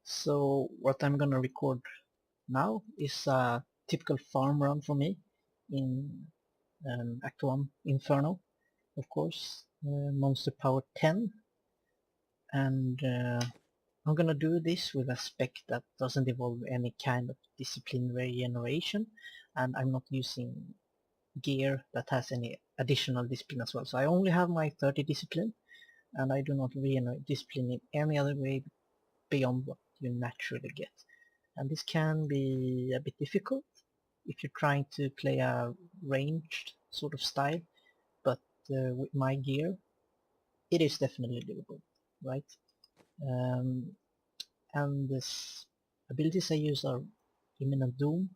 So what I'm gonna record now is a typical farm run for me in Act 1 Inferno, of course, Monster Power 10, and I'm gonna do this with a spec that doesn't involve any kind of discipline regeneration, and I'm not using gear that has any additional discipline as well. So I only have my 30 discipline, and I do not regenerate discipline in any other way beyond what you naturally get. And this can be a bit difficult if you're trying to play a ranged sort of style, but with my gear it is definitely doable, right? And this abilities I use are Imminent Doom,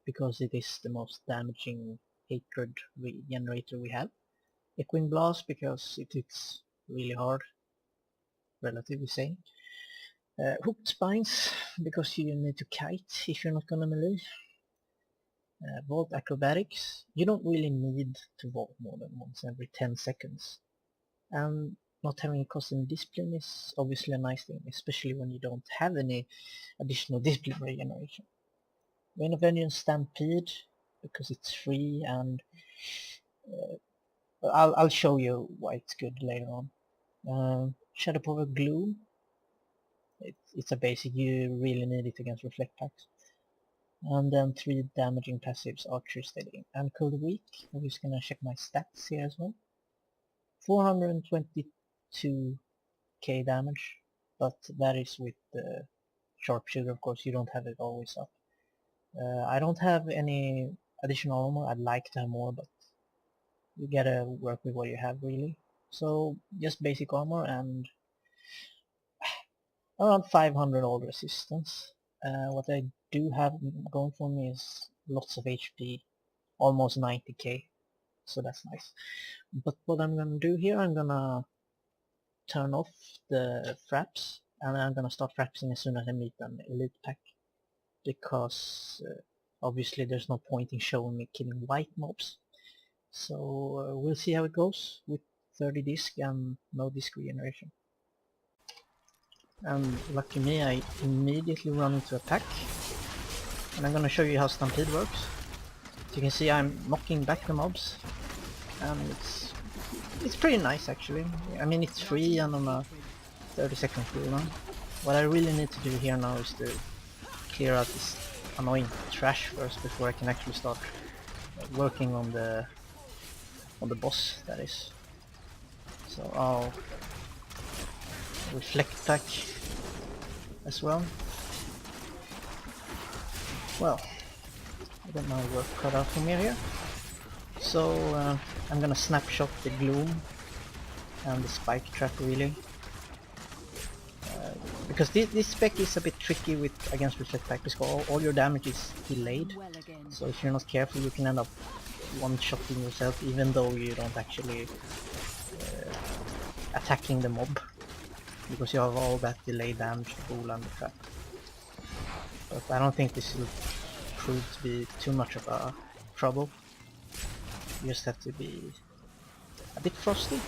because it is the most damaging hatred regenerator we have. Echoing Blast because it hits really hard, relatively saying. Hooked Spines because you need to kite if you're not gonna melee. Vault Acrobatics, you don't really need to vault more than once every 10 seconds. And not having a cost in discipline is obviously a nice thing, especially when you don't have any additional discipline regeneration. Vein of Vengeance Stampede, because it's free, and I'll show you why it's good later on. Shadow Power Gloom, it's a basic, you really need it against Reflect packs. And then 3 damaging passives, Archer, Steady, and Cold Weak. I'm just gonna check my stats here as well. 422k damage, but that is with the Sharpshooter, of course. You don't have it always up. I don't have any additional armor. I'd like to have more, but you gotta work with what you have, really. So just basic armor and around 500 old resistance. What I do have going for me is lots of HP, almost 90k, so that's nice. But what I'm gonna do here, I'm gonna turn off the fraps, and I'm gonna start frapsing as soon as I meet an elite pack, because obviously there's no point in showing me killing white mobs. So we'll see how it goes with 30 disc and no disc regeneration. And lucky me, I immediately run into a pack, and I'm gonna show you how Stampede works. As you can see, I'm knocking back the mobs, and it's pretty nice actually. I mean, it's free and on a 30-second cooldown. What I really need to do here now is to clear out this annoying trash first before I can actually start working on the boss, that is. So I'll Reflect pack as well. Well, I got my work cut out from here. So I'm gonna snapshot the Gloom and the Spike Trap, really. Because this spec is a bit tricky against Reflect pack, because all your damage is delayed. So if you're not careful, you can end up one-shotting yourself, even though you don't actually attacking the mob, because you have all that delayed damage to pull and the trap. But I don't think this will prove to be too much of a trouble. You just have to be a bit frosty. You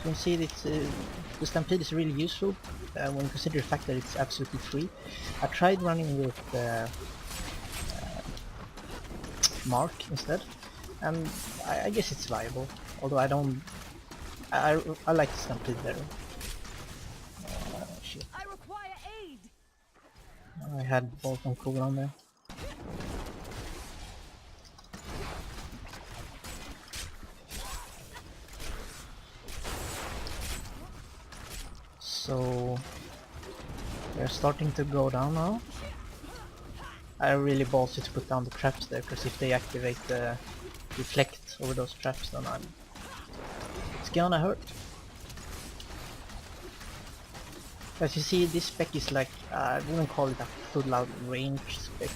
can see that the Stampede is really useful when you consider the fact that it's absolutely free. I tried running with Mark instead, and I guess it's viable, although I like the Stampede better. Shit. I require aid. I had both on cooldown there. So they're starting to go down now. I really ballsy to put down the traps there, because if they activate the Reflect over those traps, then it's gonna hurt. As you see, this spec is like, I wouldn't call it a full-out range spec,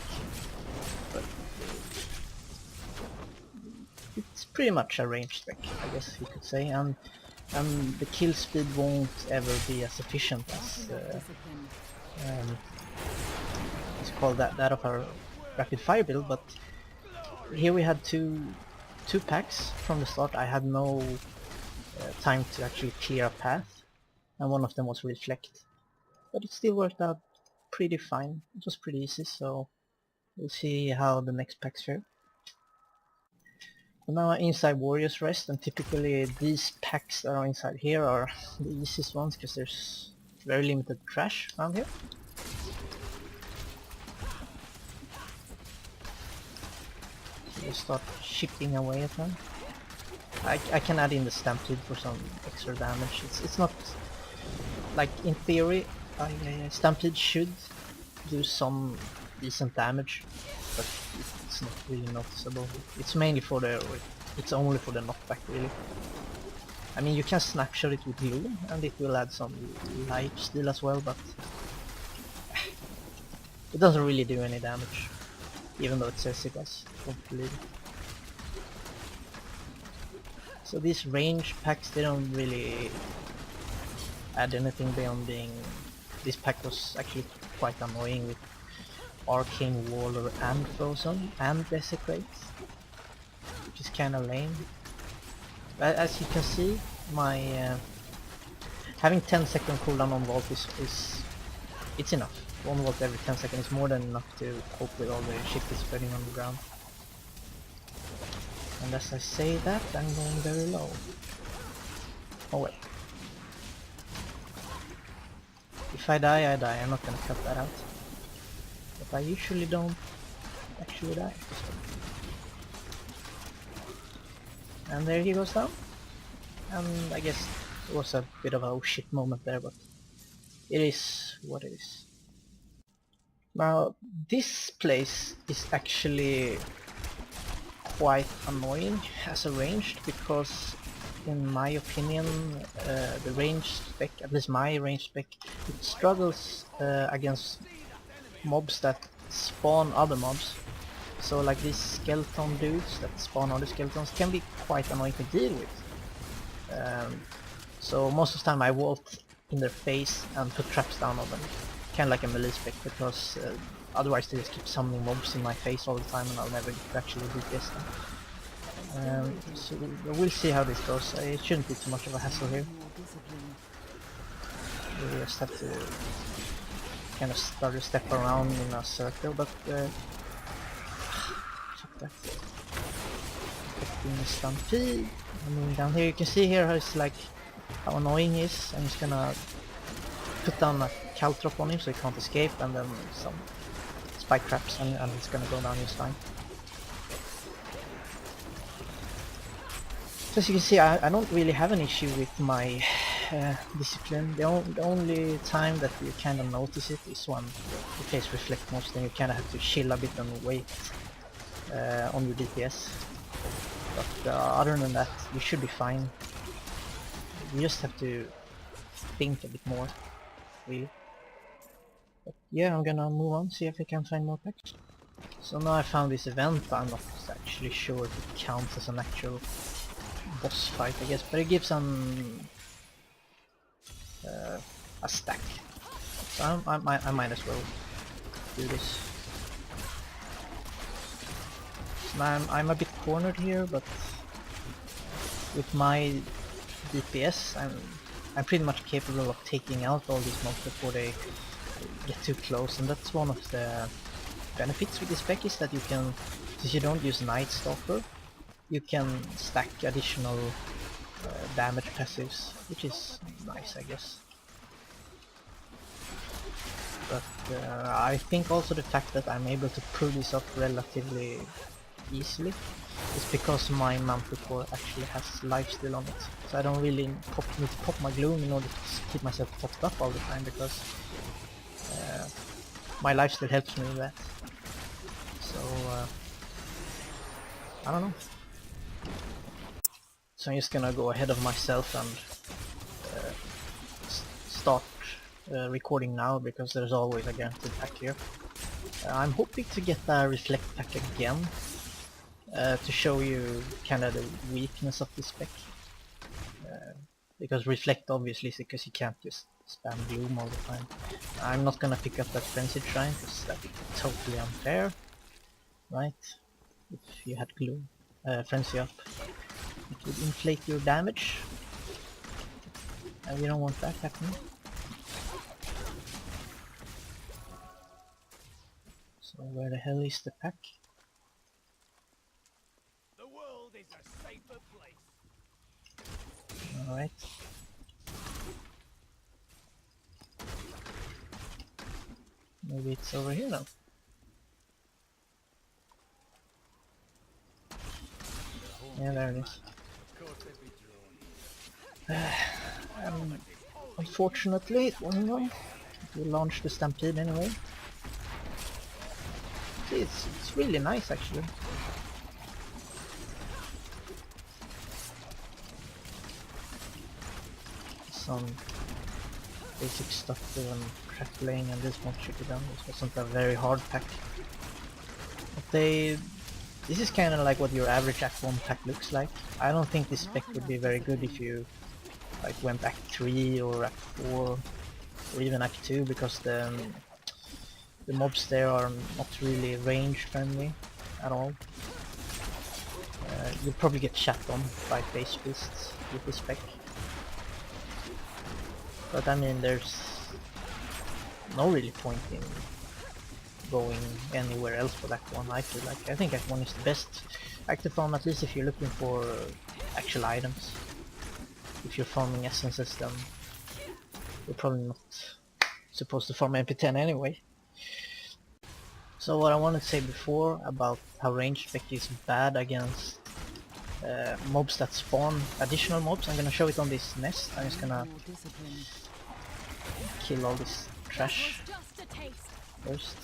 but it's pretty much a range spec, I guess you could say, and the kill speed won't ever be as efficient as it's called that of our rapid fire build. But here we had two packs from the start. I had no time to actually clear a path, and one of them was Reflect. but it still worked out pretty fine. It was pretty easy, so we'll see how the next packs fare. So now inside Warriors Rest, and typically these packs that are inside here are the easiest ones because there's very limited trash around here. So we'll start chipping away at them. I can add in the Stampede for some extra damage. It's not like in theory. Stampede should do some decent damage, but it's not really noticeable. It's mainly for the, it's only for the knockback really. I mean, you can snapshot it with Gloom and it will add some life steal as well, but it doesn't really do any damage, even though it says it does. Don't believe it. So these range packs, they don't really add anything beyond being... This pack was actually quite annoying with Arcane Waller and Frozen and Desecrate, which is kinda lame. But as you can see, my having 10-second cooldown on Vault it's enough. 1 Vault every 10 seconds is more than enough to cope with all the shit that's spreading on the ground. And as I say that, I'm going very low. Oh wait. If I die, I die. I'm not gonna cut that out. But I usually don't actually die. And there he goes down. And I guess it was a bit of a oh shit moment there, but it is what it is. Now, this place is actually quite annoying as a ranged, because in my opinion the ranged spec, at least my ranged spec, it struggles against mobs that spawn other mobs. So like these skeleton dudes that spawn other skeletons can be quite annoying to deal with. So most of the time I vault in their face and put traps down on them, kind of like a melee spec, because otherwise they just keep summoning mobs in my face all the time and I'll never actually DPS them. So we'll see how this goes. It shouldn't be too much of a hassle here. We just have to kind of start to step around in a circle, but fuck that. Expecting the Stampede. I'm moving down here. You can see here how it's like how annoying he is. I'm just gonna put down a caltrop on him so he can't escape, and then some spike traps, and it's gonna go down just fine. So as you can see, I don't really have an issue with my discipline. The only time that you kind of notice it is when you face Reflect most, and you kind of have to chill a bit and wait on your DPS. But other than that, you should be fine. You just have to think a bit more, really. But yeah, I'm gonna move on, see if I can find more packs. So now I found this event. I'm not actually sure if it counts as an actual boss fight, I guess, but it gives a stack. So I might as well do this. So now I'm a bit cornered here, but with my DPS I'm pretty much capable of taking out all these mobs before they get too close, and that's one of the benefits with this spec, is that you can, since you don't use Night Stalker, you can stack additional damage passives, which is nice, I guess. But I think also the fact that I'm able to pull this up relatively easily is because my Manticore actually has lifesteal on it. So I don't really need to pop my Gloom in order to keep myself topped up all the time, because my lifesteal helps me with that. So I don't know. So I'm just gonna go ahead of myself and start recording now, because there's always a guaranteed pack here. I'm hoping to get a Reflect pack again to show you kind of the weakness of this spec. Because Reflect obviously is because you can't just spam Gloom all the time. I'm not gonna pick up that Frenzied Shrine because that's totally unfair, right? If you had Gloom, Frenzy up, it would inflate your damage, and we don't want that happening. hell is the pack? The world is a safer place. Alright. Maybe it's over here now. Yeah, there it is. Unfortunately, it wasn't wrong. We launched the Stampede anyway. See, it's really nice actually. Some basic stuff and crackling and this one should be done. This wasn't a very hard pack. But this is kind of like what your average Act 1 pack looks like. I don't think this spec would be very good if you like went Act 3 or Act 4 or even Act 2, because the mobs there are not really range friendly at all. You'll probably get shot on by face beasts with this spec. But I mean, there's no really point in going anywhere else for Act 1, I feel like. I think Act 1 is the best active farm, at least if you're looking for actual items. If you're farming essences, then you're probably not supposed to farm mp10 anyway. So what I wanted to say before about how range spec is bad against mobs that spawn additional mobs, I'm gonna show it on this nest. I'm just gonna kill all this trash first.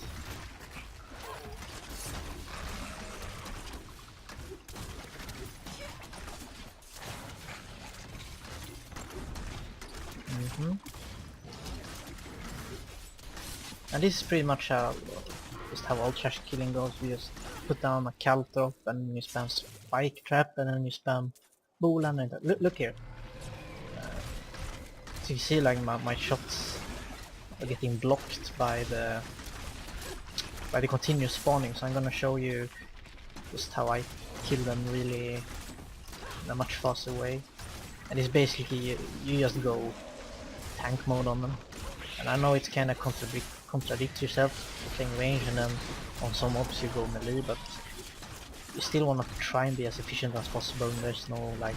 And this is pretty much just how all trash killing goes. You just put down a caltrop and you spam spike trap and then you spam boolan and look here. So you see like my shots are getting blocked by the continuous spawning, so I'm gonna show you just how I kill them really in a much faster way. And it's basically you just go tank mode on them. And I know it's kinda contradicts yourself playing range and then on some mobs you go melee, but you still wanna try and be as efficient as possible, and there's no like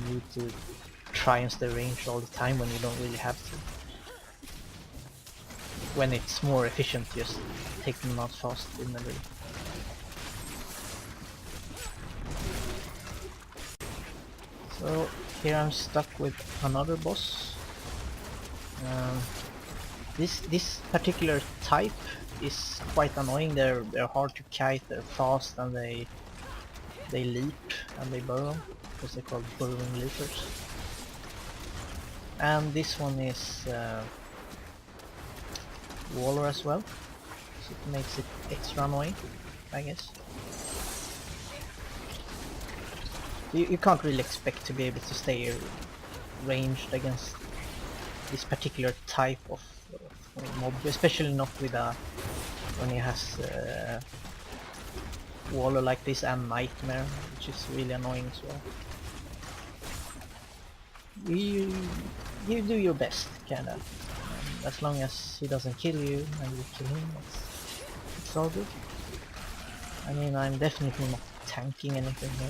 need to try and stay range all the time when you don't really have to. When it's more efficient, just take them out fast in melee. So here I'm stuck with another boss. This particular type is quite annoying. They're hard to kite, they're fast, and they leap and they burrow, because they're called burrowing leapers. And this one is Waller as well, so it makes it extra annoying, I guess. You can't really expect to be able to stay ranged against this particular type of mob, especially not with when he has Waller like this and Nightmare, which is really annoying as well. You do your best, kinda. As long as he doesn't kill you and you kill him, it's all good. I mean, I'm definitely not tanking anything here.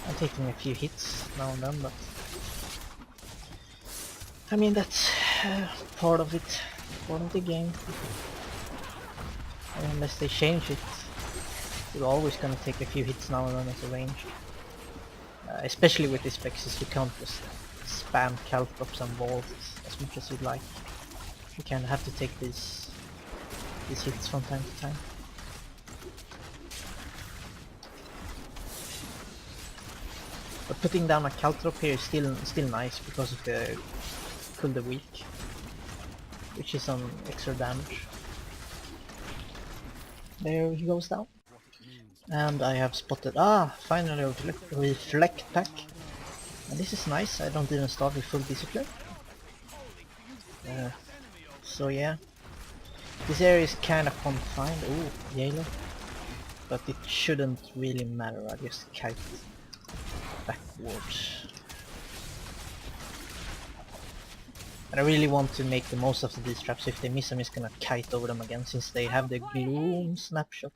I'm taking a few hits now and then, but I mean that's part of it, part of the game. And unless they change it, you're always gonna take a few hits now and then as a range. Especially with these specs, you can't just spam caltrops and balls as much as you'd like. You kind of have to take these hits from time to time. But putting down a caltrop here is still nice because of the Kill the Weak, which is some extra damage. There he goes down. And I have spotted, finally a reflect pack. And this is nice, I don't even start with full discipline. So yeah, this area is kind of confined. Ooh, yellow. But it shouldn't really matter, I just kite backwards. And I really want to make the most of these traps. If they miss, I'm just gonna kite over them again, since they have the gloom snapshot.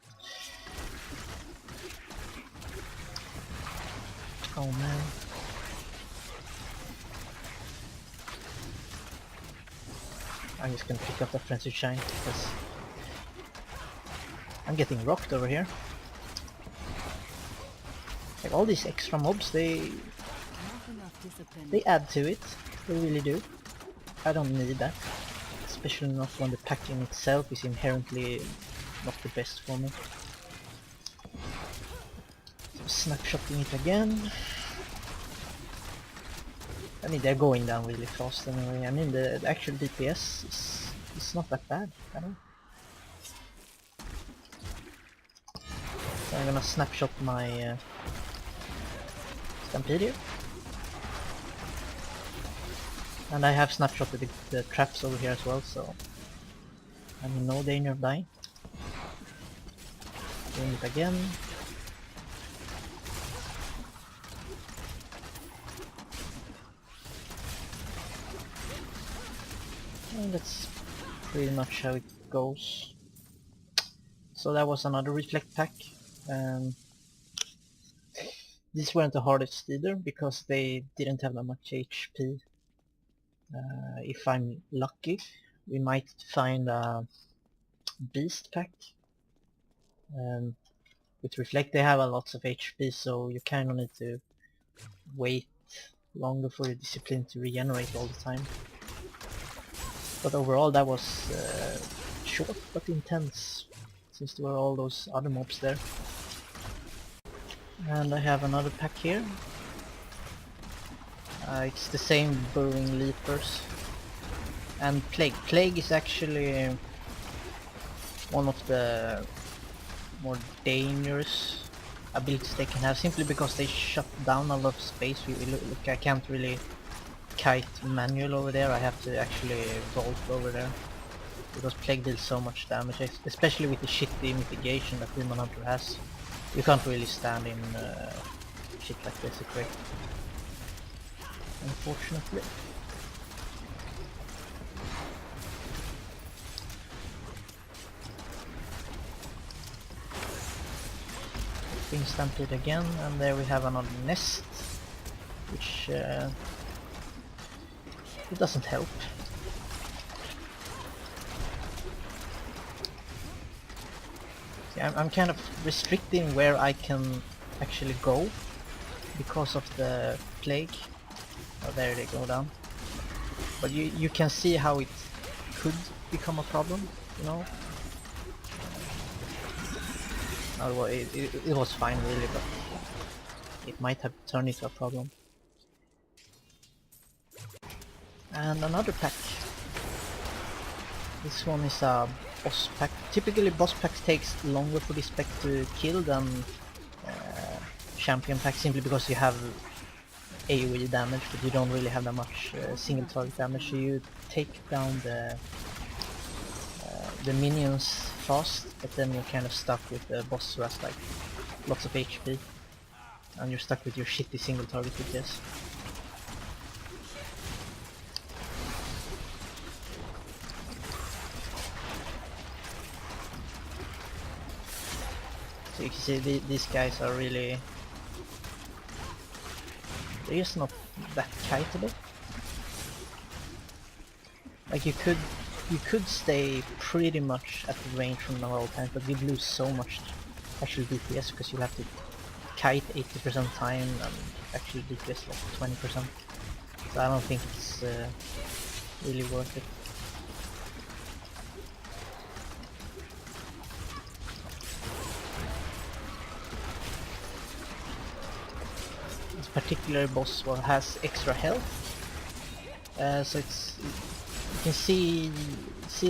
Oh man. I'm just gonna pick up that frenzy shine, because I'm getting rocked over here. Like all these extra mobs, they add to it. They really do. I don't need that. Especially not when the packing itself is inherently not the best for me. So snapshotting it again. I mean, they're going down really fast anyway. I mean, the actual DPS is not that bad at all. So I'm gonna snapshot my Stampede here. And I have snapshotted the traps over here as well, so I'm in no danger of dying. Doing it again. And that's pretty much how it goes. So that was another reflect pack. These weren't the hardest either, because they didn't have that much HP. If I'm lucky, we might find a beast pack. With reflect they have a lots of HP, so you kind of need to wait longer for your discipline to regenerate all the time. But overall that was short but intense, since there were all those other mobs there. And I have another pack here. It's the same burrowing leapers. And Plague. Plague is actually one of the more dangerous abilities they can have, simply because they shut down a lot of space. Look, I can't really kite manual over there, I have to actually vault over there, because Plague deals so much damage, especially with the shitty mitigation that Demon Hunter has. You can't really stand in shit like this, unfortunately. Being stamped again, and there we have another nest, which it doesn't help. See, I'm kind of restricting where I can actually go because of the Plague. Oh, there they go down. But you can see how it could become a problem, you know. Well, it was fine really, but it might have turned into a problem. And another pack. This one is a boss pack. Typically boss packs takes longer for this pack to kill than champion pack, simply because you have AoE damage, but you don't really have that much single target damage. So you take down the minions fast, but then you're kind of stuck with the boss who has like lots of HP, and you're stuck with your shitty single target DPS. So you can see these guys are really, they're just not that kiteable. Like you could stay pretty much at the range from normal tank, but you'd lose so much actual DPS, because you have to kite 80% time and actual DPS like 20%. So I don't think it's really worth it. This particular boss has extra health, so it's, you can see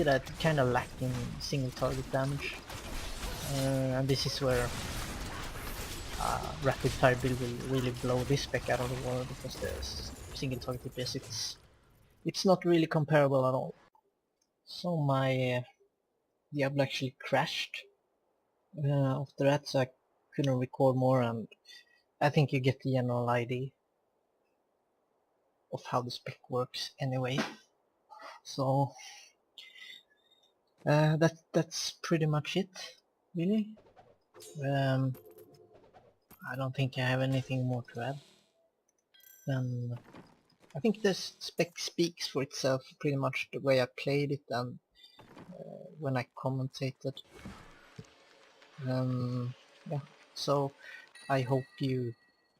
that kind of lacking single target damage, and this is where rapid fire build will really blow this spec out of the water, because the single target DPS it's not really comparable at all. So my Diablo actually crashed after that, so I couldn't record more, and I think you get the general idea of how the spec works anyway. So that's pretty much it, really. Um, I don't think I have anything more to add. And I think this spec speaks for itself, pretty much the way I played it and when I commentated. Yeah, so I hope you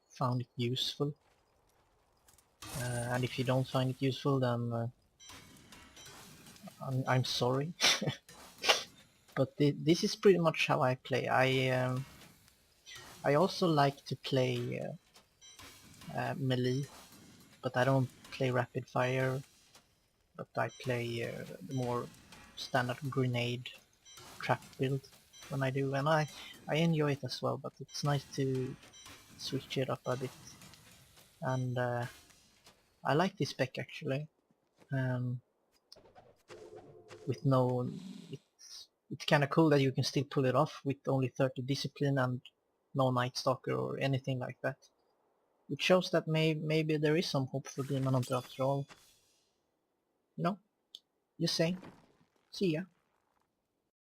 found it useful. And if you don't find it useful, then I'm sorry. But this is pretty much how I play. I also like to play melee, but I don't play rapid fire. But I play the more standard grenade trap build when I do, and I enjoy it as well. But it's nice to switch it up a bit, and I like this spec actually. Um, with no, it's kind of cool that you can still pull it off with only 30 discipline and no Night Stalker or anything like that. It shows that maybe there is some hope for Demon Hunter after all. You know, just saying. See ya.